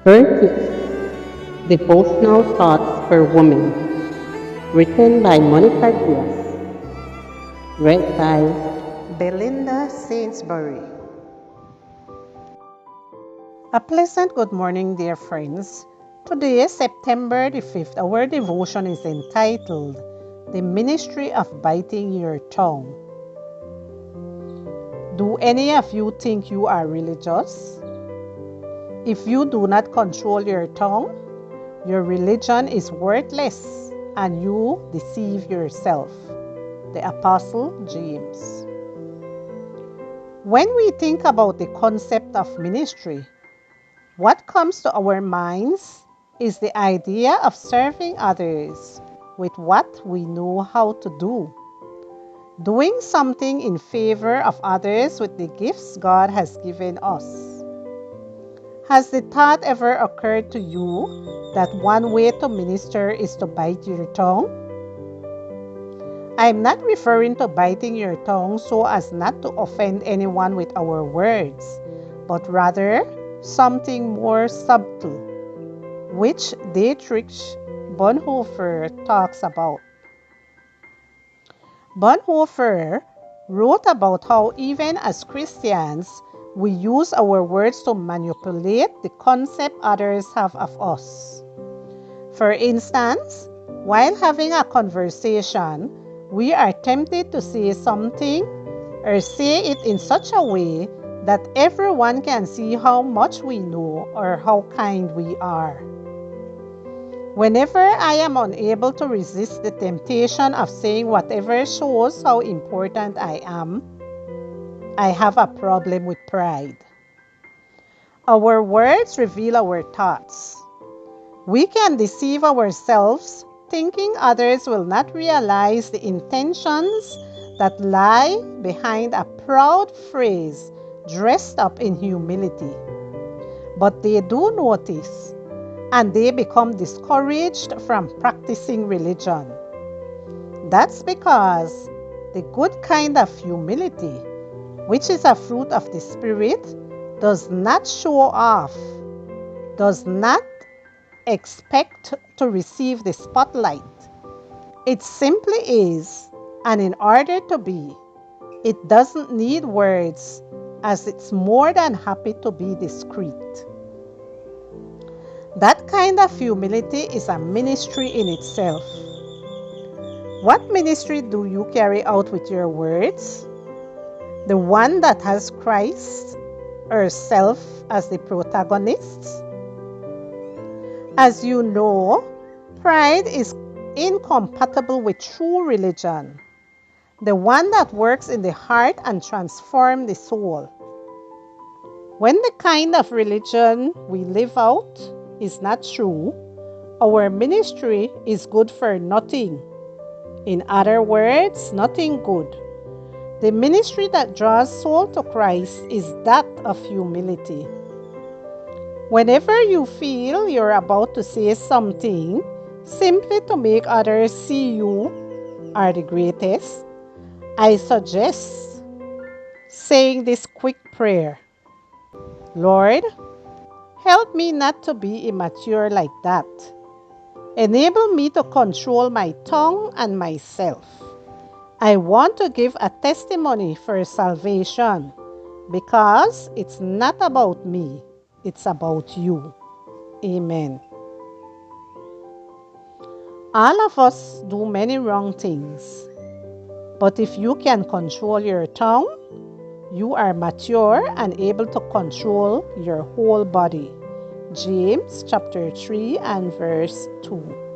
First, Devotional Thoughts for Women, written by Monica Diaz, read by Belinda Sainsbury. A pleasant good morning, dear friends. Today is September the 5th. Our devotion is entitled The Ministry of Biting Your Tongue. Do any of you think you are religious? If you do not control your tongue, your religion is worthless and you deceive yourself. The Apostle James. When we think about the concept of ministry, what comes to our minds is the idea of serving others with what we know how to do. Doing something in favor of others with the gifts God has given us. Has the thought ever occurred to you that one way to minister is to bite your tongue? I'm not referring to biting your tongue so as not to offend anyone with our words, but rather something more subtle, which Dietrich Bonhoeffer talks about. Bonhoeffer wrote about how even as Christians, we use our words to manipulate the concept others have of us. For instance, while having a conversation, we are tempted to say something or say it in such a way that everyone can see how much we know or how kind we are. Whenever I am unable to resist the temptation of saying whatever shows how important I am, I have a problem with pride. Our words reveal our thoughts. We can deceive ourselves thinking others will not realize the intentions that lie behind a proud phrase dressed up in humility. But they do notice, and they become discouraged from practicing religion. That's because the good kind of humility, which is a fruit of the Spirit, does not show off, does not expect to receive the spotlight. It simply is, and in order to be, it doesn't need words, as it's more than happy to be discreet. That kind of humility is a ministry in itself. What ministry do you carry out with your words? The one that has Christ or self as the protagonist? As you know, pride is incompatible with true religion, the one that works in the heart and transforms the soul. When the kind of religion we live out is not true, our ministry is good for nothing. In other words, nothing good. The ministry that draws soul to Christ is that of humility. Whenever you feel you're about to say something simply to make others see you are the greatest, I suggest saying this quick prayer. Lord, help me not to be immature like that. Enable me to control my tongue and myself. I want to give a testimony for salvation because it's not about me, it's about you. Amen. All of us do many wrong things, but if you can control your tongue, you are mature and able to control your whole body. James chapter 3 and verse 2.